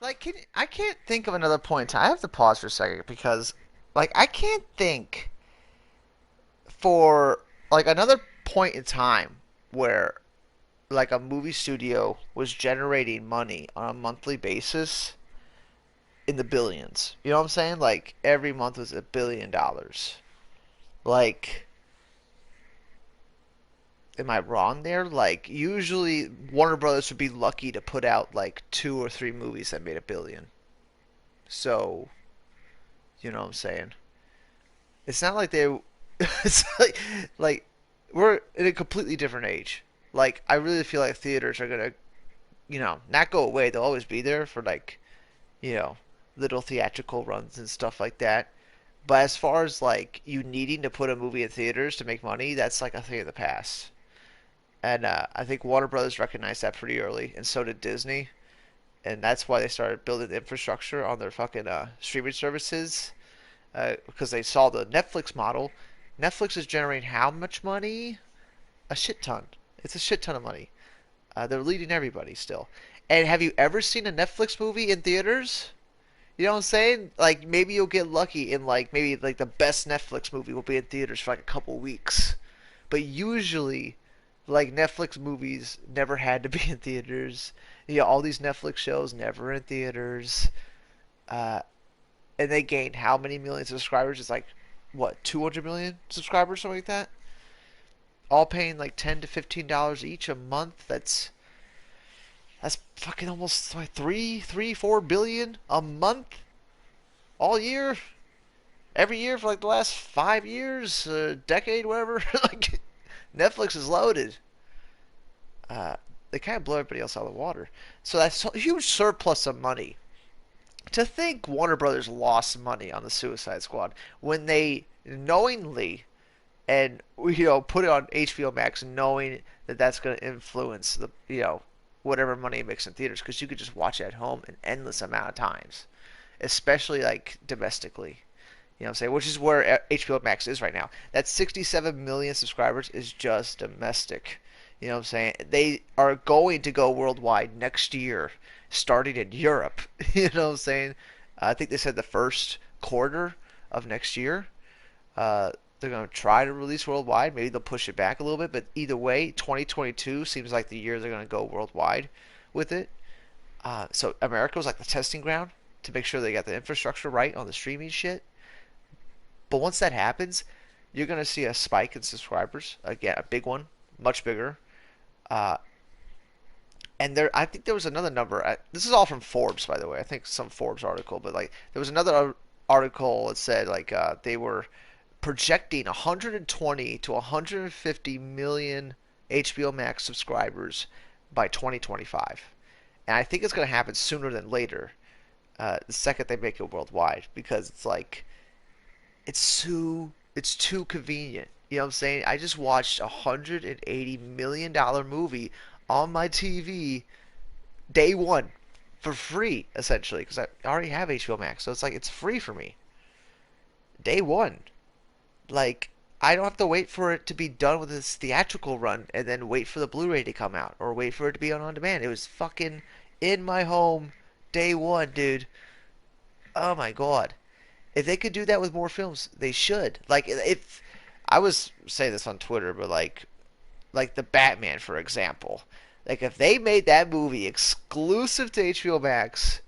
Like, I can't think of another point in time. I have to pause for a second because, like, I can't think for like another point in time where like a movie studio was generating money on a monthly basis in the billions. You know what I'm saying? Like every month was $1 billion. Like, am I wrong there? Like, usually Warner Brothers would be lucky to put out like two or three movies that made $1 billion. So, you know what I'm saying? It's not like they. It's like we're in a completely different age. Like, I really feel like theaters are gonna, not go away. They'll always be there for like, you know, little theatrical runs and stuff like that. But as far as like you needing to put a movie in theaters to make money, that's like a thing of the past. And I think Warner Brothers recognized that pretty early, and so did Disney. And that's why they started building the infrastructure on their fucking streaming services because they saw the Netflix model. Netflix is generating how much money? A shit ton. It's a shit ton of money. They're leading everybody still. And have you ever seen a Netflix movie in theaters? You know what I'm saying? Like maybe you'll get lucky and like maybe like the best Netflix movie will be in theaters for like a couple weeks. But usually like Netflix movies never had to be in theaters. All these Netflix shows never in theaters. Uh, and they gained how many millions of subscribers? It's like what, 200 million subscribers, something like that. All paying like $10 to $15 each a month. That's fucking almost like 4 billion a month all year, every year for like the last 5 years, decade, whatever. Like Netflix is loaded. Uh, they kind of blow everybody else out of the water. So that's a huge surplus of money. To think Warner Brothers lost money on the Suicide Squad when they knowingly and put it on HBO Max, knowing that that's going to influence the whatever money it makes in theaters because you could just watch it at home an endless amount of times, especially like domestically. You know what I'm saying? Which is where HBO Max is right now. That 67 million subscribers is just domestic. You know what I'm saying? They are going to go worldwide next year, starting in Europe. You know what I'm saying? I think they said the first quarter of next year. Uh, they're going to try to release worldwide. Maybe they'll push it back a little bit, but either way, 2022 seems like the year they're going to go worldwide with it. So America was like the testing ground to make sure they got the infrastructure right on the streaming shit. But once that happens, you're going to see a spike in subscribers. Again, a big one, much bigger. Uh, and I think there was another number. This is all from Forbes, by the way. I think some Forbes article, but like there was another article that said like they were projecting 120 to 150 million HBO Max subscribers by 2025. And I think it's going to happen sooner than later, the second they make it worldwide, because it's like it's too convenient. You know what I'm saying? I just watched $180 million movie on my TV day one for free, essentially, because I already have HBO Max, so it's like it's free for me day one. Like, I don't have to wait for it to be done with its theatrical run and then wait for the Blu-ray to come out or wait for it to be on demand. It was fucking in my home day one, dude. Oh my god. If they could do that with more films, they should. Like, if I was saying this on Twitter, but like the Batman, for example. Like, if they made that movie exclusive to HBO Max,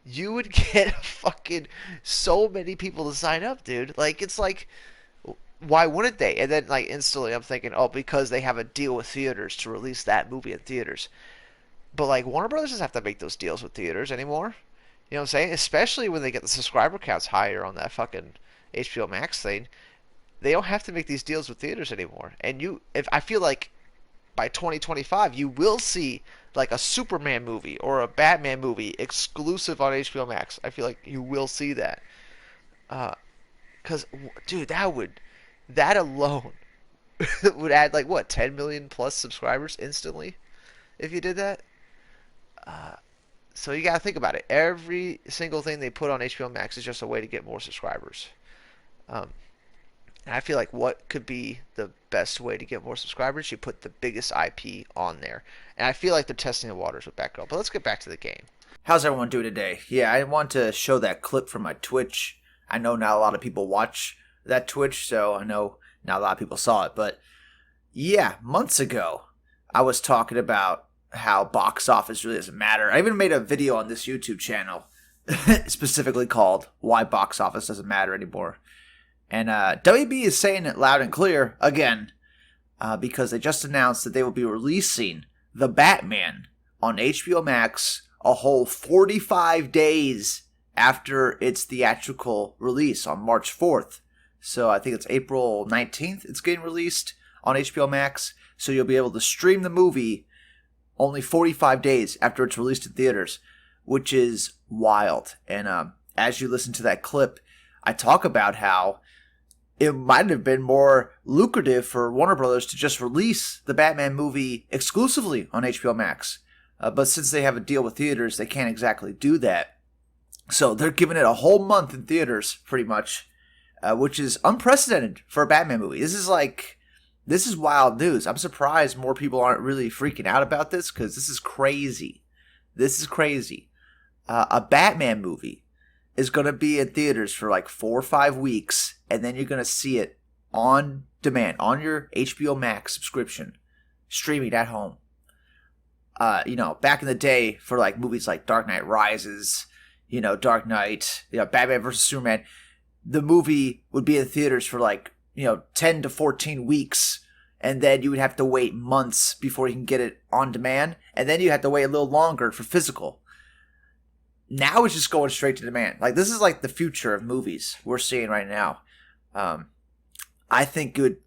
you would get fucking so many people to sign up, dude. Like, it's like why wouldn't they? And then like instantly I'm thinking, oh, because they have a deal with theaters to release that movie in theaters. But like Warner Brothers doesn't have to make those deals with theaters anymore. You know what I'm saying? Especially when they get the subscriber counts higher on that fucking HBO Max thing. They don't have to make these deals with theaters anymore. And if I feel like by 2025 you will see like a Superman movie or a Batman movie exclusive on HBO Max. I feel like you will see that. Uh, Cause dude, that alone would add like what 10 million plus subscribers instantly if you did that. Uh, so you gotta think about it. Every single thing they put on HBO Max is just a way to get more subscribers. Um, and I feel like what could be the best way to get more subscribers? You put the biggest IP on there. And I feel like they're testing the waters with Batgirl. But let's get back to the game. How's everyone doing today? Yeah, I want to show that clip from my Twitch. I know not a lot of people watch that Twitch, so I know not a lot of people saw it. But yeah, months ago, I was talking about how box office really doesn't matter. I even made a video on this YouTube channel specifically called Why Box Office Doesn't Matter Anymore. And WB is saying it loud and clear again because they just announced that they will be releasing The Batman on HBO Max a whole 45 days after its theatrical release on March 4th. So I think it's April 19th it's getting released on HBO Max. So you'll be able to stream the movie only 45 days after it's released in theaters, which is wild. And as you listen to that clip, I talk about how it might have been more lucrative for Warner Brothers to just release the Batman movie exclusively on HBO Max. But since they have a deal with theaters, they can't exactly do that. So they're giving it a whole month in theaters, pretty much, which is unprecedented for a Batman movie. This is wild news. I'm surprised more people aren't really freaking out about this because this is crazy. This is crazy. A Batman movie is going to be in theaters for like 4 or 5 weeks, and then you're going to see it on demand, on your HBO Max subscription, streaming at home. Back in the day for like movies like Dark Knight Rises, Dark Knight, Batman vs. Superman, the movie would be in theaters for like, 10 to 14 weeks. And then you would have to wait months before you can get it on demand. And then you have to wait a little longer for physical. Now it's just going straight to demand. Like, this is like the future of movies we're seeing right now. I think it would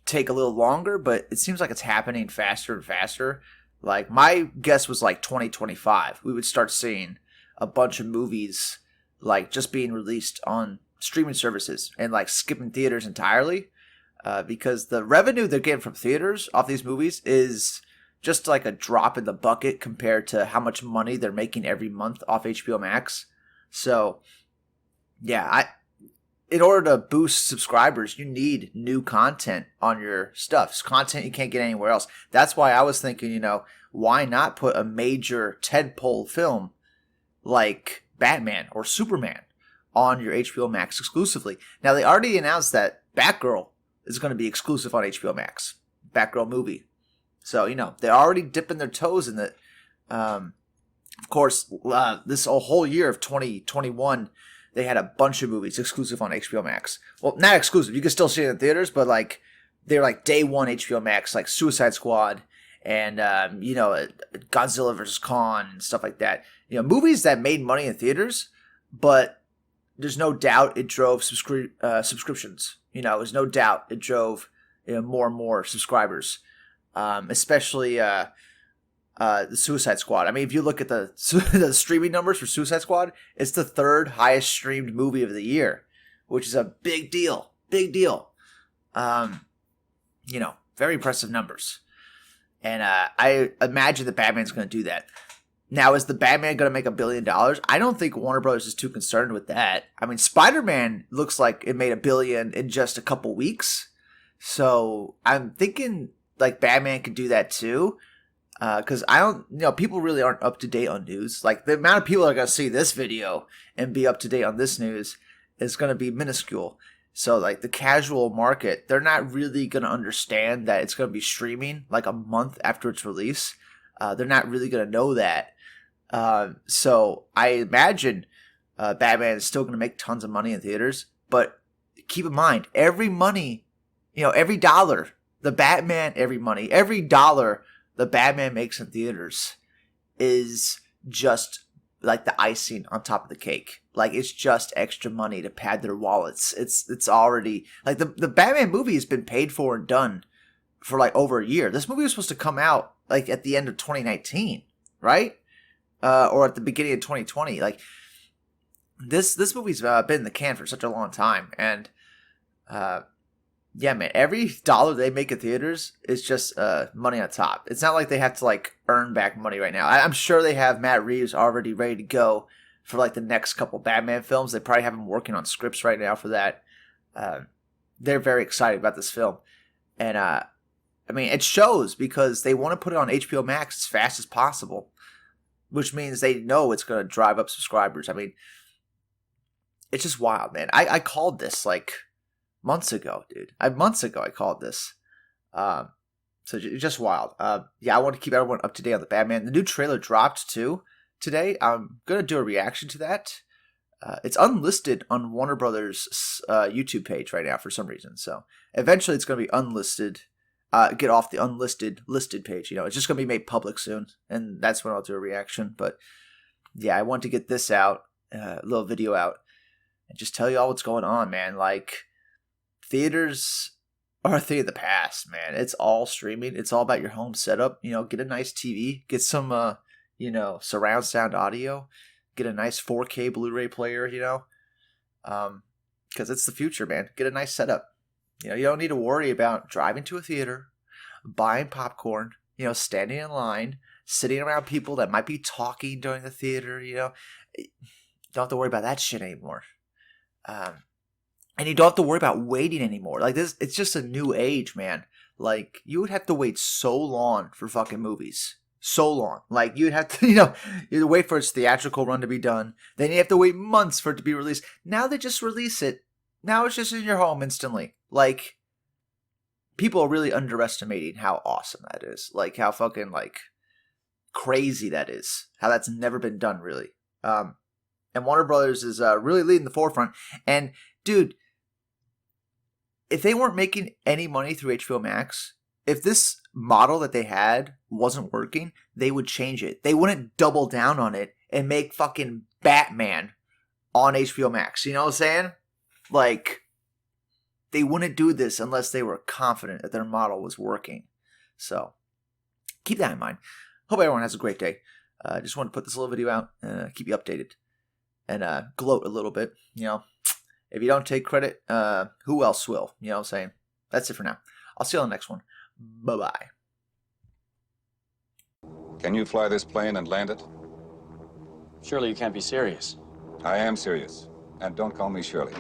take a little longer, but it seems like it's happening faster and faster. Like, my guess was like 2025. We would start seeing a bunch of movies like just being released on streaming services and like skipping theaters entirely. Because the revenue they're getting from theaters off these movies is just like a drop in the bucket compared to how much money they're making every month off HBO Max. So, yeah, in order to boost subscribers, you need new content on your stuff. It's content you can't get anywhere else. That's why I was thinking, why not put a major tentpole film like Batman or Superman on your HBO Max exclusively? Now, they already announced that Batgirl is going to be exclusive on HBO Max. Batgirl movie. So, they're already dipping their toes in it. Of course, this whole year of 2021, they had a bunch of movies exclusive on HBO Max. Well, not exclusive. You can still see it in theaters, but like they're like day one HBO Max, like Suicide Squad and, Godzilla vs. Kong and stuff like that. Movies that made money in theaters, but there's no doubt it drove subscriptions. There's no doubt it drove more and more subscribers, especially the Suicide Squad. I mean, if you look at the streaming numbers for Suicide Squad, it's the third highest streamed movie of the year, which is a big deal. Big deal. Very impressive numbers. And I imagine that Batman's going to do that. Now, is the Batman going to make $1 billion? I don't think Warner Bros. Is too concerned with that. I mean, Spider-Man looks like it made $1 billion in just a couple weeks. So I'm thinking like Batman could do that too. Because people really aren't up to date on news. Like, the amount of people that are going to see this video and be up to date on this news is going to be minuscule. So, like, the casual market, they're not really going to understand that it's going to be streaming like a month after its release. They're not really going to know that. So I imagine Batman is still going to make tons of money in theaters. But keep in mind, every dollar the Batman makes in theaters is just like the icing on top of the cake. Like, it's just extra money to pad their wallets. It's already like the Batman movie has been paid for and done for like over a year. This movie was supposed to come out like at the end of 2019, right? Or at the beginning of 2020. Like, this movie's been in the can for such a long time, and yeah, man, every dollar they make in theaters is just money on top. It's not like they have to like earn back money right now. I'm sure they have Matt Reeves already ready to go for like the next couple Batman films. They probably have him working on scripts right now for that. They're very excited about this film, and it shows because they want to put it on HBO Max as fast as possible. which means they know it's going to drive up subscribers. I mean, it's just wild, man. I called this like months ago, dude. Months ago I called this. So just wild. Yeah, I want to keep everyone up to date on the Batman. The new trailer dropped too today. I'm gonna do a reaction to that. It's unlisted on Warner Brothers' YouTube page right now for some reason. So eventually it's gonna be unlisted. Get off the listed page. You know, it's just gonna be made public soon, and that's when I'll do a reaction. But yeah, I want to get this out, a little video out, and just tell you all what's going on, man. Like, theaters are a thing of the past, man. It's all streaming. It's all about your home setup. You know, get a nice TV, get some, surround sound audio, get a nice 4K Blu-ray player, because it's the future, man. Get a nice setup. You know, you don't need to worry about driving to a theater, buying popcorn, standing in line, sitting around people that might be talking during the theater, Don't have to worry about that shit anymore. And you don't have to worry about waiting anymore. Like, this, it's just a new age, man. Like, you would have to wait so long for fucking movies. So long. Like, you'd have to, you'd wait for its theatrical run to be done. Then you have to wait months for it to be released. Now they just release it. Now it's just in your home instantly. Like, people are really underestimating how awesome that is. Like, how fucking, crazy that is. How that's never been done, really. And Warner Brothers is really leading the forefront. And, dude, if they weren't making any money through HBO Max, if this model that they had wasn't working, they would change it. They wouldn't double down on it and make fucking Batman on HBO Max. You know what I'm saying? Like, they wouldn't do this unless they were confident that their model was working. So, keep that in mind. Hope everyone has a great day. Just want to put this little video out and keep you updated. And gloat a little bit, If you don't take credit, who else will? You know what I'm saying? That's it for now. I'll see you on the next one. Bye-bye. Can you fly this plane and land it? Surely you can't be serious. I am serious. And don't call me Shirley.